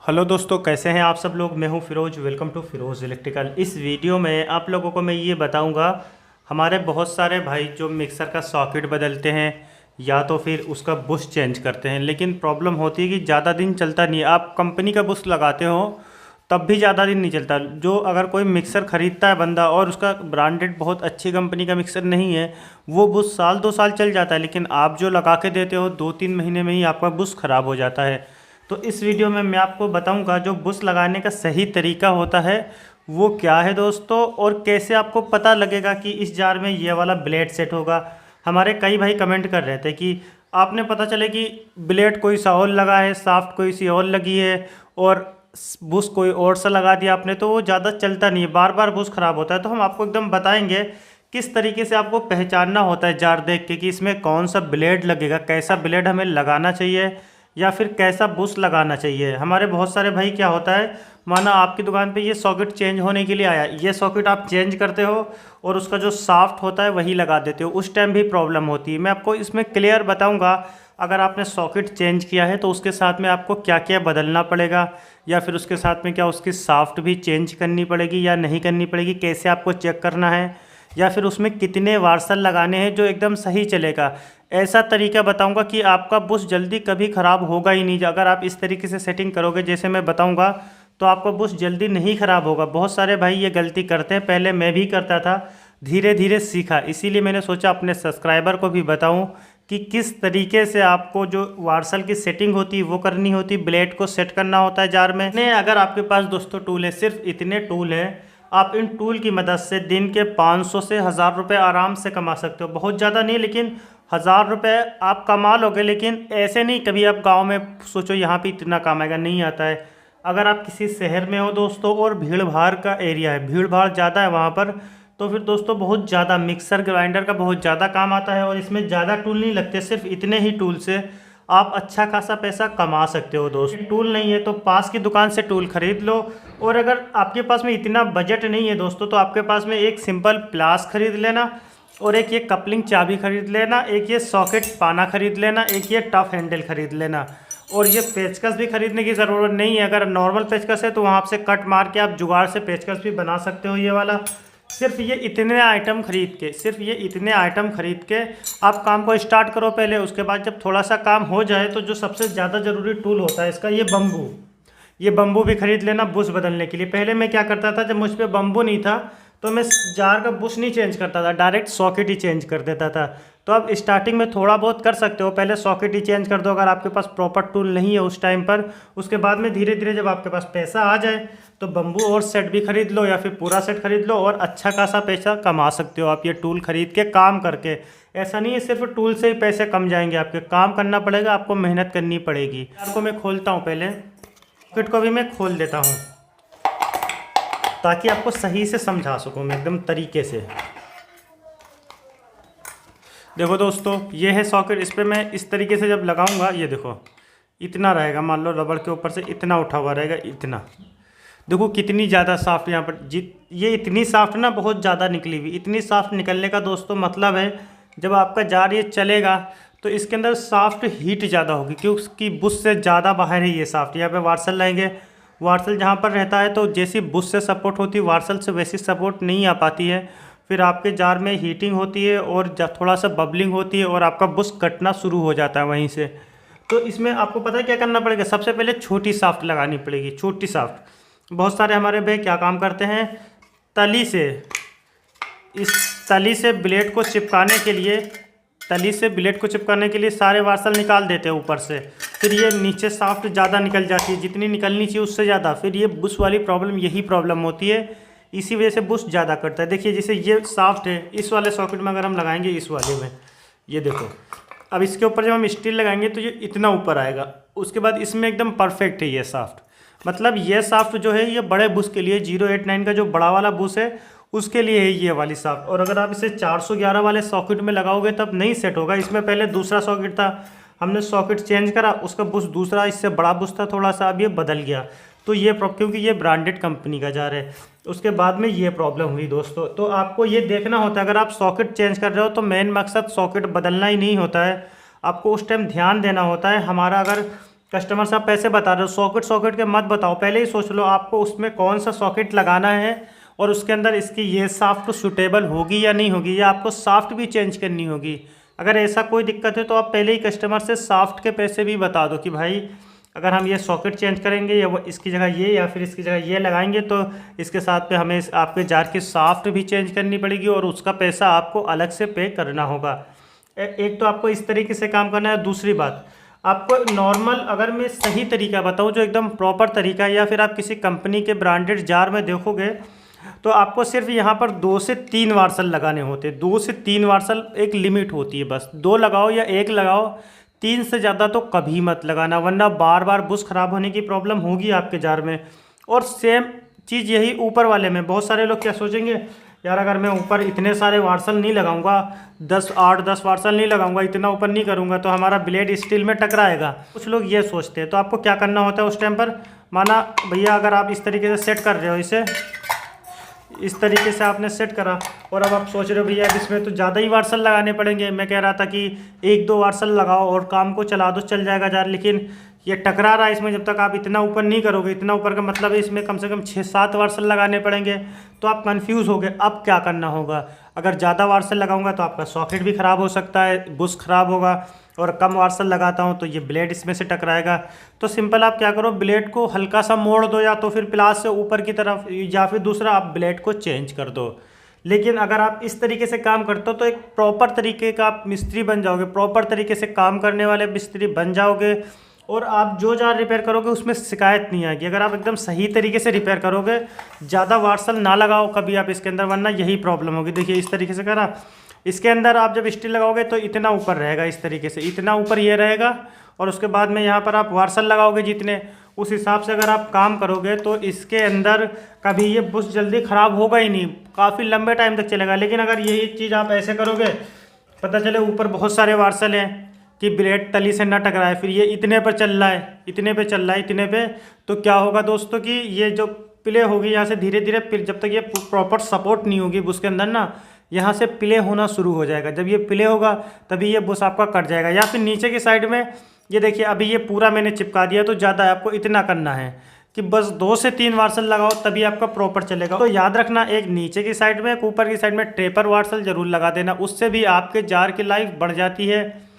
Hello दोस्तों, कैसे हैं आप सब लोग। मैं हूं Firoz. Welcome to Firoz electrical. इस वीडियो में आप लोगों को मैं ये बताऊंगा, हमारे बहुत सारे भाई जो मिक्सर का सॉकेट बदलते हैं या तो फिर उसका बुश चेंज करते हैं, लेकिन प्रॉब्लम होती है कि ज़्यादा दिन चलता नहीं है। आप कंपनी का बुश लगाते हो तब भी ज़्यादा दिन नहीं चलता। जो अगर कोई मिक्सर ख़रीदता है बंदा और उसका ब्रांडेड बहुत अच्छी कंपनी का मिक्सर नहीं है, वो बुश साल 2 साल चल जाता है, लेकिन आप जो लगा के देते हो 2-3 महीने में ही आपका बुश ख़राब हो जाता है। तो इस वीडियो में मैं आपको बताऊंगा जो बुश लगाने का सही तरीका होता है वो क्या है दोस्तों, और कैसे आपको पता लगेगा कि इस जार में ये वाला ब्लेड सेट होगा। हमारे कई भाई कमेंट कर रहे थे कि आपने पता चले कि ब्लेड कोई सा और लगा है, साफ्ट कोई सी और लगी है और बुश कोई और सा लगा दिया आपने, तो वो ज़्यादा चलता नहीं है, बार बार बुश ख़राब होता है। तो हम आपको एकदम बताएंगे किस तरीके से आपको पहचानना होता है जार देख के कि इसमें कौन सा ब्लेड लगेगा, कैसा ब्लेड हमें लगाना चाहिए या फिर कैसा बुश लगाना चाहिए। हमारे बहुत सारे भाई क्या होता है, माना आपकी दुकान पे ये सॉकेट चेंज होने के लिए आया, ये सॉकेट आप चेंज करते हो और उसका जो साफ्ट होता है वही लगा देते हो, उस टाइम भी प्रॉब्लम होती है। मैं आपको इसमें क्लियर बताऊंगा अगर आपने सॉकेट चेंज किया है तो उसके साथ में आपको क्या क्या बदलना पड़ेगा, या फिर उसके साथ में क्या उसकी साफ्ट भी चेंज करनी पड़ेगी या नहीं करनी पड़ेगी, कैसे आपको चेक करना है, या फिर उसमें कितने वार्सल लगाने हैं जो एकदम सही चलेगा। ऐसा तरीका बताऊंगा कि आपका बुश जल्दी कभी ख़राब होगा ही नहीं। अगर आप इस तरीके से सेटिंग करोगे जैसे मैं बताऊंगा तो आपका बुश जल्दी नहीं ख़राब होगा। बहुत सारे भाई ये गलती करते हैं, पहले मैं भी करता था, धीरे धीरे सीखा, इसीलिए मैंने सोचा अपने सब्सक्राइबर को भी बताऊं कि किस तरीके से आपको जो वार्सल की सेटिंग होती है वो करनी होती है, ब्लेड को सेट करना होता है जार में। अगर आपके पास दोस्तों टूल है, सिर्फ इतने टूल हैं, आप इन टूल की मदद से दिन के 500 से 1000 रुपये आराम से कमा सकते हो। बहुत ज़्यादा नहीं, लेकिन 1000 रुपये आप कमा लोगे। लेकिन ऐसे नहीं कभी आप गांव में सोचो यहाँ पे इतना कमाएगा, नहीं आता है। अगर आप किसी शहर में हो दोस्तों और भीड़ भाड़ का एरिया है, भीड़ भाड़ ज़्यादा है वहाँ पर, तो फिर दोस्तों बहुत ज़्यादा मिक्सर ग्राइंडर का बहुत ज़्यादा काम आता है और इसमें ज़्यादा टूल नहीं लगते। सिर्फ इतने ही टूल से आप अच्छा खासा पैसा कमा सकते हो दोस्त। टूल नहीं है तो पास की दुकान से टूल खरीद लो, और अगर आपके पास में इतना बजट नहीं है दोस्तों तो आपके पास में एक सिंपल प्लास खरीद लेना, और एक ये कपलिंग चाबी खरीद लेना, एक ये सॉकेट पाना खरीद लेना, एक ये टफ हैंडल खरीद लेना। और ये पेचकस भी खरीदने की ज़रूरत नहीं है, अगर नॉर्मल पेचकस है तो वहाँ से कट मार के आप जुगाड़ से पेचकस भी बना सकते हो ये वाला। सिर्फ ये इतने आइटम खरीद के, आप काम को स्टार्ट करो पहले। उसके बाद जब थोड़ा सा काम हो जाए तो जो सबसे ज़्यादा ज़रूरी टूल होता है इसका, ये बम्बू भी खरीद लेना बुश बदलने के लिए। पहले मैं क्या करता था, जब मुझ पर बम्बू नहीं था तो मैं जार का बुश नहीं चेंज करता था, डायरेक्ट सॉकेट ही चेंज कर देता था। तो आप स्टार्टिंग में थोड़ा बहुत कर सकते हो, पहले सॉकेट ही चेंज कर दो अगर आपके पास प्रॉपर टूल नहीं है उस टाइम पर। उसके बाद में धीरे धीरे जब आपके पास पैसा आ जाए तो बम्बू और सेट भी खरीद लो या फिर पूरा सेट खरीद लो, और अच्छा खासा पैसा कमा सकते हो आप ये टूल खरीद के, काम करके। ऐसा नहीं है सिर्फ टूल से ही पैसे कम जाएंगे आपके, काम करना पड़ेगा, आपको मेहनत करनी पड़ेगी। आपको मैं खोलता हूँ, पहले सॉकेट को भी मैं खोल देता हूँ ताकि आपको सही से समझा सकूँ मैं एकदम तरीके से। देखो दोस्तों, ये है सॉकेट, इस पर मैं इस तरीके से जब लगाऊंगा, ये देखो इतना रहेगा, मान लो रबड़ के ऊपर से इतना उठा हुआ रहेगा, इतना। देखो कितनी ज़्यादा साफ्ट यहाँ पर ये इतनी साफ्ट ना, बहुत ज़्यादा निकली हुई। इतनी साफ्ट निकलने का दोस्तों मतलब है जब आपका जार ये चलेगा तो इसके अंदर साफ्ट हीट ज़्यादा होगी, क्योंकि उसकी बुश से ज़्यादा बाहर है ये साफ्ट। यहाँ पे वार्सल लाएंगे, वार्सल जहाँ पर रहता है तो जैसी बुश से सपोर्ट होती है वार्सल से वैसी सपोर्ट नहीं आ पाती है। फिर आपके जार में हीटिंग होती है और थोड़ा सा बबलिंग होती है और आपका बुश कटना शुरू हो जाता है वहीं से। तो इसमें आपको पता है क्या करना पड़ेगा, सबसे पहले छोटी साफ्ट लगानी पड़ेगी, छोटी साफ्ट। बहुत सारे हमारे भाई क्या काम करते हैं, तली से, इस तली से ब्लेड को चिपकाने के लिए सारे वार्सल निकाल देते हैं ऊपर से। फिर ये नीचे साफ्ट ज़्यादा निकल जाती है, जितनी निकलनी चाहिए उससे ज़्यादा। फिर ये बुश वाली प्रॉब्लम, यही प्रॉब्लम होती है, इसी वजह से बुश ज़्यादा करता है। देखिए जैसे ये साफ्ट है, इस वाले सॉकेट में अगर हम लगाएंगे, इस वाले में ये देखो, अब इसके ऊपर जब हम स्टील लगाएंगे तो ये इतना ऊपर आएगा। उसके बाद इसमें एकदम परफेक्ट है ये साफ्ट। मतलब ये साफ्ट जो है ये बड़े बुश के लिए, 089 का जो बड़ा वाला बुश है उसके लिए है ये वाली साफ्ट। और अगर आप इसे 411 वाले सॉकेट में लगाओगे तब नहीं सेट होगा। इसमें पहले दूसरा सॉकेट था, हमने सॉकेट चेंज करा, उसका बुश दूसरा, इससे बड़ा बुश था थोड़ा सा, अब ये बदल गया। तो ये क्योंकि ये ब्रांडेड कंपनी का जार है, उसके बाद में ये प्रॉब्लम हुई दोस्तों। तो आपको ये देखना होता है, अगर आप सॉकेट चेंज कर रहे हो तो मेन मकसद सॉकेट बदलना ही नहीं होता है, आपको उस टाइम ध्यान देना होता है। हमारा अगर कस्टमर साहब पैसे बता रहे हो, सॉकेट सॉकेट के मत बताओ, पहले ही सोच लो आपको उसमें कौन सा सॉकेट लगाना है और उसके अंदर इसकी ये साफ्ट सूटेबल होगी या नहीं होगी, या आपको साफ्ट भी चेंज करनी होगी। अगर ऐसा कोई दिक्कत है तो आप पहले ही कस्टमर से साफ्ट के पैसे भी बता दो कि भाई अगर हम ये सॉकेट चेंज करेंगे या वो इसकी जगह ये या फिर इसकी जगह ये लगाएंगे तो इसके साथ पे हमें आपके जार की साफ्ट भी चेंज करनी पड़ेगी और उसका पैसा आपको अलग से पे करना होगा। एक तो आपको इस तरीके से काम करना है। दूसरी बात, आपको नॉर्मल, अगर मैं सही तरीका बताऊं जो एकदम प्रॉपर तरीका है, या फिर आप किसी कंपनी के ब्रांडेड जार में देखोगे तो आपको सिर्फ यहाँ पर 2 से 3 वार्सल लगाने होते हैं। 2 से 3 वार्सल एक लिमिट होती है, बस 2 लगाओ या 1 लगाओ, 3 से ज़्यादा तो कभी मत लगाना, वरना बार बार बुश ख़राब होने की प्रॉब्लम होगी आपके जार में। और सेम चीज़ यही ऊपर वाले में। बहुत सारे लोग क्या सोचेंगे, यार अगर मैं ऊपर इतने सारे वार्सल नहीं लगाऊंगा, 8-10 वार्सल नहीं लगाऊंगा, इतना ऊपर नहीं करूंगा तो हमारा ब्लेड स्टील में टकराएगा। कुछ लोग ये सोचते हैं। तो आपको क्या करना होता है उस टाइम पर, माना भैया अगर आप इस तरीके से सेट कर रहे हो, इसे इस तरीके से आपने सेट करा और अब आप सोच रहे हो भैया इसमें तो ज़्यादा ही वार्सल लगाने पड़ेंगे। मैं कह रहा था कि 1-2 वार्सल लगाओ और काम को चला दो, चल जाएगा जार। लेकिन ये टकरा रहा है इसमें, जब तक आप इतना ऊपर नहीं करोगे, इतना ऊपर का मतलब है इसमें कम से कम 6-7 वार्सल लगाने पड़ेंगे। तो आप कंफ्यूज हो गए, अब क्या करना होगा। अगर ज़्यादा वार्सल लगाऊंगा तो आपका सॉकेट भी ख़राब हो सकता है, बुश ख़राब होगा, और कम वार्सल लगाता हूँ तो ये ब्लेड इसमें से टकराएगा। तो सिंपल आप क्या करो, ब्लेड को हल्का सा मोड़ दो, या तो फिर प्लास से ऊपर की तरफ, या फिर दूसरा आप ब्लेड को चेंज कर दो। लेकिन अगर आप इस तरीके से काम करते हो तो एक प्रॉपर तरीके का आप मिस्त्री बन जाओगे, प्रॉपर तरीके से काम करने वाले मिस्त्री बन जाओगे, और आप जो जार रिपेयर करोगे उसमें शिकायत नहीं आएगी। अगर आप एकदम सही तरीके से रिपेयर करोगे, ज़्यादा वार्सल ना लगाओ कभी आप इसके अंदर, वरना यही प्रॉब्लम होगी। देखिए इस तरीके से करा, इसके अंदर आप जब स्टील लगाओगे तो इतना ऊपर रहेगा, इस तरीके से इतना ऊपर ये रहेगा, और उसके बाद में यहाँ पर आप वार्सल लगाओगे जितने, उस हिसाब से अगर आप काम करोगे तो इसके अंदर कभी ये बुश जल्दी ख़राब होगा ही नहीं, काफ़ी लंबे टाइम तक चलेगा। लेकिन अगर यही चीज़ आप ऐसे करोगे, पता चले ऊपर बहुत सारे वार्सल हैं कि ब्लेड तली से ना टकराए, फिर ये इतने पर चल रहा है, इतने पे चल रहा है, इतने पे, तो क्या होगा दोस्तों कि ये जो प्ले होगी यहाँ से धीरे धीरे, फिर जब तक ये प्रॉपर सपोर्ट नहीं होगी बुश के अंदर ना, यहाँ से प्ले होना शुरू हो जाएगा। जब ये प्ले होगा तभी ये बुश आपका कट जाएगा। या फिर नीचे की साइड में ये देखिए, अभी ये पूरा मैंने चिपका दिया, तो ज़्यादा है, आपको इतना करना है कि बस 2 से 3 वार्सल लगाओ तभी आपका प्रॉपर चलेगा। तो याद रखना, एक नीचे की साइड में, एक ऊपर की साइड में टेपर वार्सल जरूर लगा देना, उससे भी आपके जार की लाइफ बढ़ जाती है।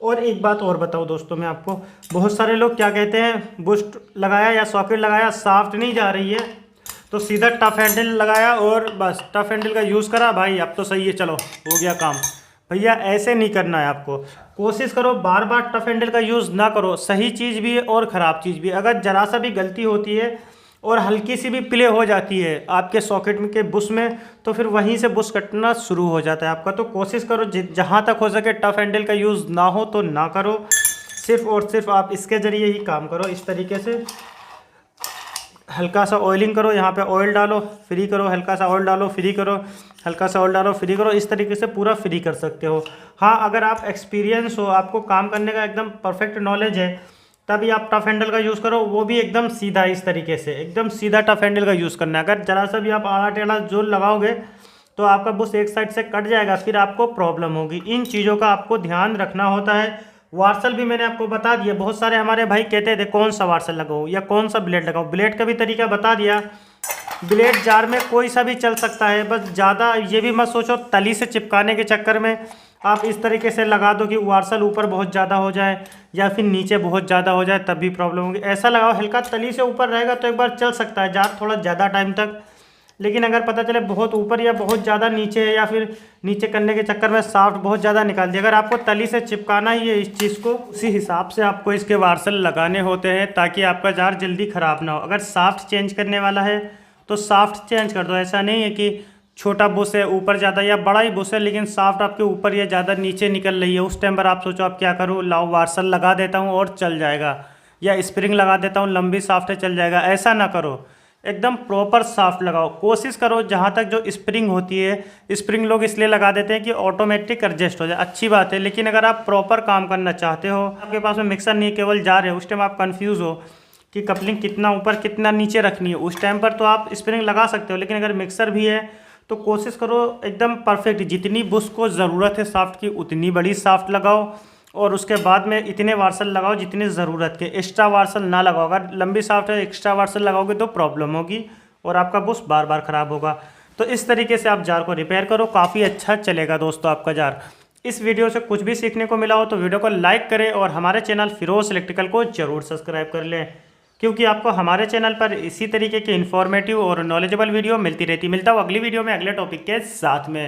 और एक बात और बताऊँ दोस्तों मैं आपको, बहुत सारे लोग क्या कहते हैं, बुश लगाया या सॉकेट लगाया, साफ्ट नहीं जा रही है तो सीधा टफ हैंडल लगाया और बस टफ हैंडल का यूज़ करा, भाई अब तो सही है, चलो हो गया काम। भैया ऐसे नहीं करना है आपको। कोशिश करो बार बार टफ हैंडल का यूज़ ना करो। सही चीज़ भी है और ख़राब चीज़ भी है। अगर ज़रा सा भी गलती होती है और हल्की सी भी प्ले हो जाती है आपके सॉकेट में के बुश में, तो फिर वहीं से बुश कटना शुरू हो जाता है आपका। तो कोशिश करो जहाँ तक हो सके टफ हैंडल का यूज़ ना हो तो ना करो, सिर्फ और सिर्फ आप इसके ज़रिए ही काम करो। इस तरीके से हल्का सा ऑयलिंग करो, यहाँ पे ऑयल डालो, फ्री करो, हल्का सा ऑयल डालो, फ्री करो, हल्का सा ऑयल डालो, फ्री करो। इस तरीके से पूरा फ्री कर सकते हो। हाँ, अगर आप एक्सपीरियंस हो, आपको काम करने का एकदम परफेक्ट नॉलेज है, तभी आप टफ हैंडल का यूज़ करो, वो भी एकदम सीधा, इस तरीके से एकदम सीधा टफ हैंडल का यूज़ करना है। अगर जरा सा भी आप आड़ा टेढ़ा जोर लगाओगे तो आपका बुश एक साइड से कट जाएगा, फिर आपको प्रॉब्लम होगी। इन चीज़ों का आपको ध्यान रखना होता है। वार्सल भी मैंने आपको बता दिया। बहुत सारे हमारे भाई कहते थे कौन सा वार्सल लगाओ या कौन सा ब्लेड लगाओ, ब्लेड का भी तरीका बता दिया। ब्लेड जार में कोई सा भी चल सकता है, बस ज़्यादा ये भी मत सोचो तली से चिपकाने के चक्कर में आप इस तरीके से लगा दो कि वार्सल ऊपर बहुत ज़्यादा हो जाए या फिर नीचे बहुत ज़्यादा हो जाए, तब भी प्रॉब्लम होगी। ऐसा लगाओ हल्का तली से ऊपर रहेगा तो एक बार चल सकता है जार थोड़ा ज़्यादा टाइम तक। लेकिन अगर पता चले बहुत ऊपर या बहुत ज़्यादा नीचे है, या फिर नीचे करने के चक्कर में साफ्ट बहुत ज़्यादा निकाल दिया, अगर आपको तली से चिपकाना ही है इस चीज़ को, उसी हिसाब से आपको इसके वार्सल लगाने होते हैं ताकि आपका जार जल्दी ख़राब ना हो। अगर साफ्ट चेंज करने वाला है तो साफ्ट चेंज कर दो। ऐसा नहीं है कि छोटा बुश है ऊपर ज़्यादा या बड़ा ही बुश है लेकिन साफ्ट आपके ऊपर या ज़्यादा नीचे निकल रही है, उस टाइम पर आप सोचो आप क्या करूँ, लाओ वार्सल लगा देता हूँ और चल जाएगा, या स्प्रिंग लगा देता हूँ लंबी साफ्ट है चल जाएगा। ऐसा ना करो, एकदम प्रॉपर साफ्ट लगाओ। कोशिश करो जहाँ तक जो स्प्रिंग होती है, स्प्रिंग लोग इसलिए लगा देते हैं कि ऑटोमेटिक एडजस्ट हो जाए, अच्छी बात है। लेकिन अगर आप प्रॉपर काम करना चाहते हो, आपके पास में मिक्सर नहीं केवल जार है, उस टाइम आप कंफ्यूज हो कि कपलिंग कितना ऊपर कितना नीचे रखनी है, उस टाइम पर तो आप स्प्रिंग लगा सकते हो। लेकिन अगर मिक्सर भी है तो कोशिश करो एकदम परफेक्ट, जितनी बुश को ज़रूरत है साफ्ट की उतनी बड़ी साफ्ट लगाओ और उसके बाद में इतने वार्सल लगाओ जितनी ज़रूरत के, एक्स्ट्रा वार्सल ना लगाओ। अगर लंबी शाफ्ट है एक्स्ट्रा वार्सल लगाओगे तो प्रॉब्लम होगी और आपका बुश बार बार ख़राब होगा। तो इस तरीके से आप जार को रिपेयर करो, काफ़ी अच्छा चलेगा दोस्तों आपका जार। इस वीडियो से कुछ भी सीखने को मिला हो तो वीडियो को लाइक करें और हमारे चैनल फिरोज इलेक्ट्रिकल को ज़रूर सब्सक्राइब कर लें, क्योंकि आपको हमारे चैनल पर इसी तरीके की इन्फॉर्मेटिव और नॉलेजेबल वीडियो मिलती रहती। मिलता हूँ अगली वीडियो में अगले टॉपिक के साथ में।